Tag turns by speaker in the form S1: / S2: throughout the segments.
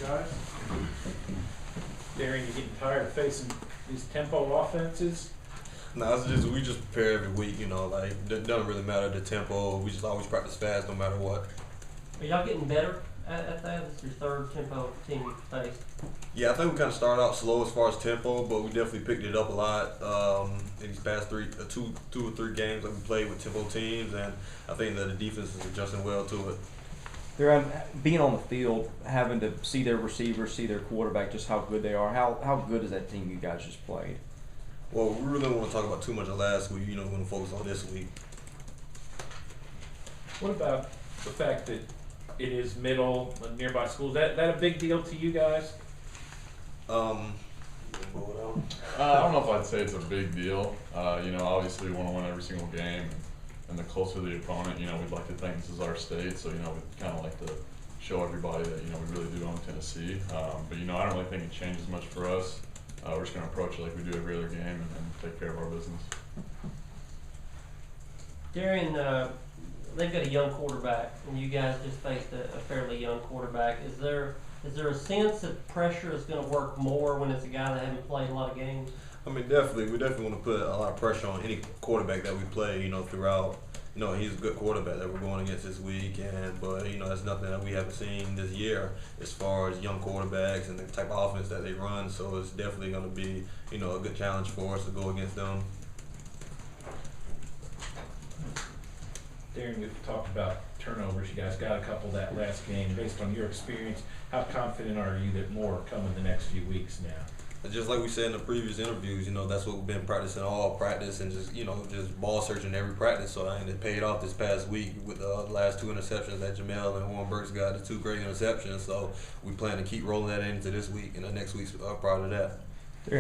S1: guys. Darreon, you getting tired of facing these tempo offenses?
S2: No, it's just we just prepare every week. Like it doesn't really matter the tempo. We just always practice fast, no matter what.
S3: Are y'all getting better at that? It's your third tempo team you've faced.
S2: Yeah, I think we kind of started out slow as far as tempo, but we definitely picked it up a lot in these past two or three games that we played with tempo teams, and I think that the defense is adjusting well to it.
S4: They're being on the field, having to see their receivers, see their quarterback, just how good they are. How good is that team you guys just played?
S2: Well, we really don't want to talk about too much of last week. We want to focus on this week.
S1: What about the fact that it is middle and nearby schools? That a big deal to you guys?
S5: I don't know if I'd say it's a big deal. Obviously we want to win every single game, and the closer the opponent, we'd like to think this is our state, so we'd kind of like to show everybody that we really do own Tennessee. But I don't really think it changes much for us. We're just going to approach it like we do every other game and take care of our business.
S3: Darreon, they've got a young quarterback, and you guys just faced a fairly young quarterback. Is there a sense that pressure is going to work more when it's a guy that hasn't played a lot of games?
S2: I mean, definitely. We definitely want to put a lot of pressure on any quarterback that we play, throughout. He's a good quarterback that we're going against this week, but that's nothing that we haven't seen this year as far as young quarterbacks and the type of offense that they run. So it's definitely going to be, a good challenge for us to go against them.
S1: Darreon, we've talked about turnovers. You guys got a couple that last game. Based on your experience, how confident are you that more are coming the next few weeks now?
S2: Just like we said in the previous interviews, that's what we've been practicing all practice and just ball searching every practice. So it paid off this past week with the last two interceptions that Jamel and Warren Burks got, the two great interceptions. So we plan to keep rolling that into this week and the next week's part of that.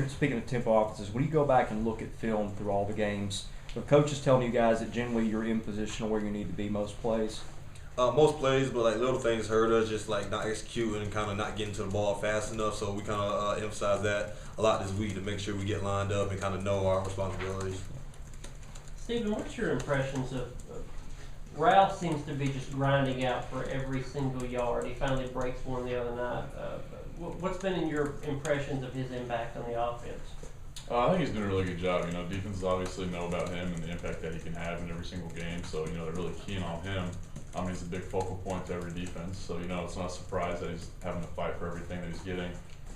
S4: Speaking of tempo offenses, when you go back and look at film through all the games, the coach is telling you guys that generally you're in position where you need to be most plays?
S2: Most plays, but little things hurt us, just not executing and kind of not getting to the ball fast enough. So we kind of emphasize that a lot this week to make sure we get lined up and kind of know our responsibilities.
S3: Stephen, what's your impressions of Ralph? Seems to be just grinding out for every single yard. He finally breaks one the other night. What's been in your impressions of his impact on the offense?
S5: I think he's doing a really good job. Defenses obviously know about him and the impact that he can have in every single game. So they're really keen on him. He's a big focal point to every defense, so it's not a surprise that he's having to fight for everything that he's getting.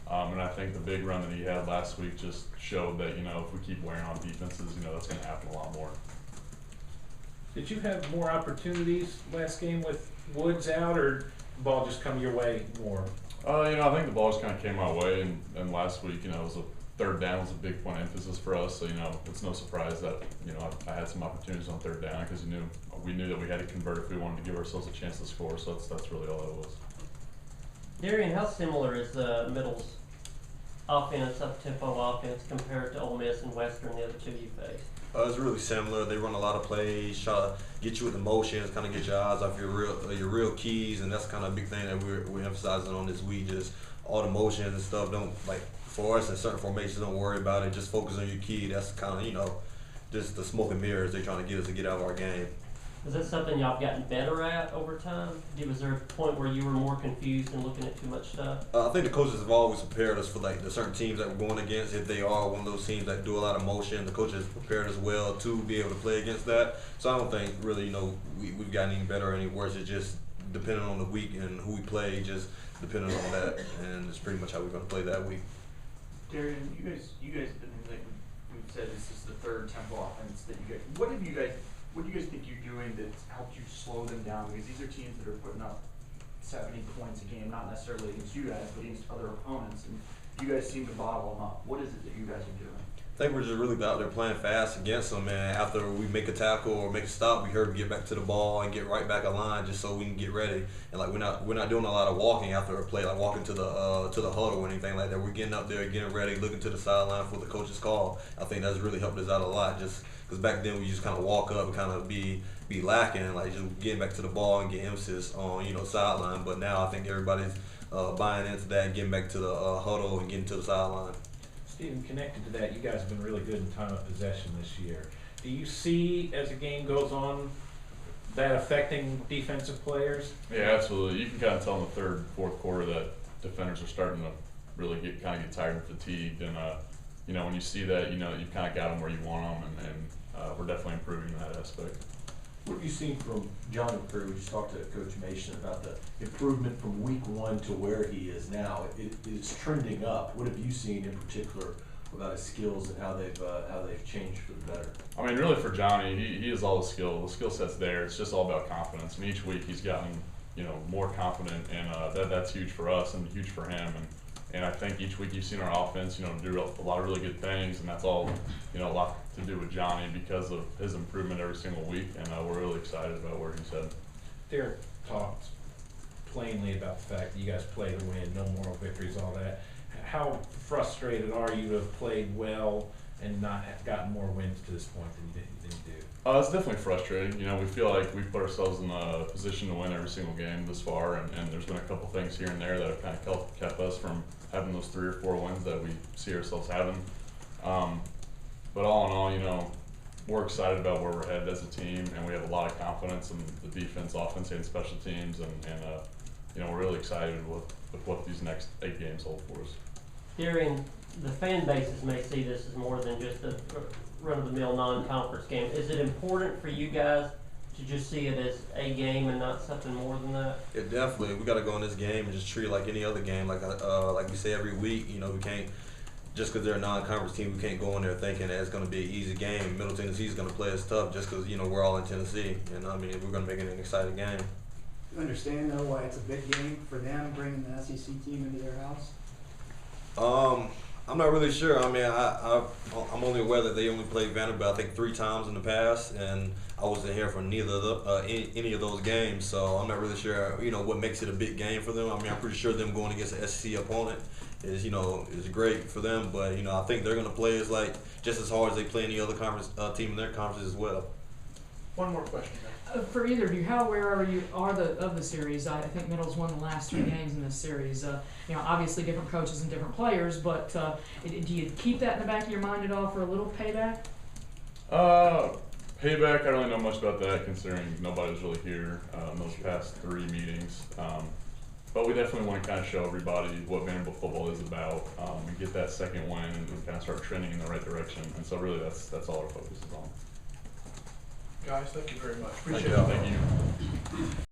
S5: And I think the big run that he had last week just showed that if we keep wearing on defenses, that's going to happen a lot more.
S1: Did you have more opportunities last game with Woods out, or the ball just come your way more?
S5: I think the ball just kind of came my way, and last week, it was a third down was a big point of emphasis for us. So it's no surprise that I had some opportunities on third down because we knew that we had to convert if we wanted to give ourselves a chance to score. So that's really all it was.
S3: Darreon, how similar is the Middle's offense, up-tempo offense, compared to Ole Miss and Western, the other two you faced?
S2: It's really similar. They run a lot of plays, try to get you with the motions, kind of get your eyes off your real keys, and that's kind of a big thing that we're emphasizing on this week. Just all the motions and stuff. For us in certain formations, don't worry about it. Just focus on your key. That's kind of just the smoke and mirrors they're trying to get us to get out of our game.
S3: Is that something y'all have gotten better at over time? Was there a point where you were more confused and looking at too much stuff?
S2: I think the coaches have always prepared us for the certain teams that we're going against. If they are one of those teams that do a lot of motion, the coaches prepared us well to be able to play against that. So I don't think really we've gotten any better or any worse. It's just depending on the week and who we play, just depending on that, and it's pretty much how we're going to play that week.
S6: Darreon, you guys have been we've said this is the third tempo offense that you guys. What do you guys think you're doing that's helped you slow them down? Because these are teams that are putting up 70 points a game, not necessarily against you guys, but against other opponents, and you guys seem to bottle them up. What is it that you guys are doing?
S2: I think we're just really out there playing fast against them, and after we make a tackle or make a stop, we heard to get back to the ball and get right back aligned just so we can get ready. And we're not doing a lot of walking after a play, like walking to the huddle or anything like that. We're getting up there, getting ready, looking to the sideline for the coach's call. I think that's really helped us out a lot, just because back then we just kind of walk up and kind of be lacking, just getting back to the ball and get emphasis on sideline. But now I think everybody's buying into that, getting back to the huddle and getting to the sideline.
S1: Stephen, connected to that, you guys have been really good in time of possession this year. Do you see, as the game goes on, that affecting defensive players?
S5: Yeah, absolutely. You can kind of tell in the third, fourth quarter that defenders are starting to really get tired and fatigued, and you know, when you see that, you know, you've kind of got them where you want them, and we're definitely improving in that aspect.
S7: What have you seen from Johnny Crew? We just talked to Coach Mason about the improvement from week 1 to where he is now. It's trending up. What have you seen in particular about his skills and how they've changed for the better?
S5: I mean, really for Johnny, he has all the skill set's there. It's just all about confidence, and each week he's gotten, you know, more confident, and that's huge for us and huge for him. And I think each week you've seen our offense, you know, do a lot of really good things, and that's all, you know, a lot to do with Johnny because of his improvement every single week, and we're really excited about where he's headed.
S1: Darren talked plainly about the fact that you guys play to win, no moral victories, all that. How frustrated are you to have played well and not have gotten more wins to this point than you didn't do?
S5: It's definitely frustrating. You know, we feel like we've put ourselves in a position to win every single game this far, and there's been a couple things here and there that have kind of kept us from having those 3 or 4 wins that we see ourselves having. But all in all, you know, we're excited about where we're headed as a team, and we have a lot of confidence in the defense, offense, and special teams, and you know, we're really excited with what these next 8 games hold for us.
S3: Darreon, the fan bases may see this as more than just a run-of-the-mill non-conference game. Is it important for you guys to just see it as a game and not something more than that?
S2: It definitely. We got to go in this game and just treat it like any other game. Like we say every week, you know, we can't, just because they're a non-conference team, we can't go in there thinking that it's going to be an easy game. Middle Tennessee is going to play us tough just because, you know, we're all in Tennessee. And, I mean, we're going to make it an exciting game.
S8: You understand, though, why it's a big game for them, bringing the SEC team into their house?
S2: I'm not really sure. I mean, I'm only aware that they only played Vanderbilt, I think, 3 times in the past, and I wasn't here for neither of any of those games, so I'm not really sure, you know, what makes it a big game for them. I mean, I'm pretty sure them going against an SEC opponent is, you know, is great for them, but, you know, I think they're going to play as like just as hard as they play any other conference team in their conference as well.
S6: One more question, guys.
S9: For either of you, how aware are of the series? I think Middle's won the last 3 games in this series. You know, obviously different coaches and different players, but do you keep that in the back of your mind at all for a little payback?
S5: Payback, I don't really know much about that, considering nobody was really here in those past 3 meetings. But we definitely want to kind of show everybody what Vanderbilt football is about, and get that second win and kind of start trending in the right direction. And so really that's all our focus is on.
S6: Guys, thank you very much.
S2: Thank
S6: Appreciate
S2: you.
S6: it.
S5: Thank you.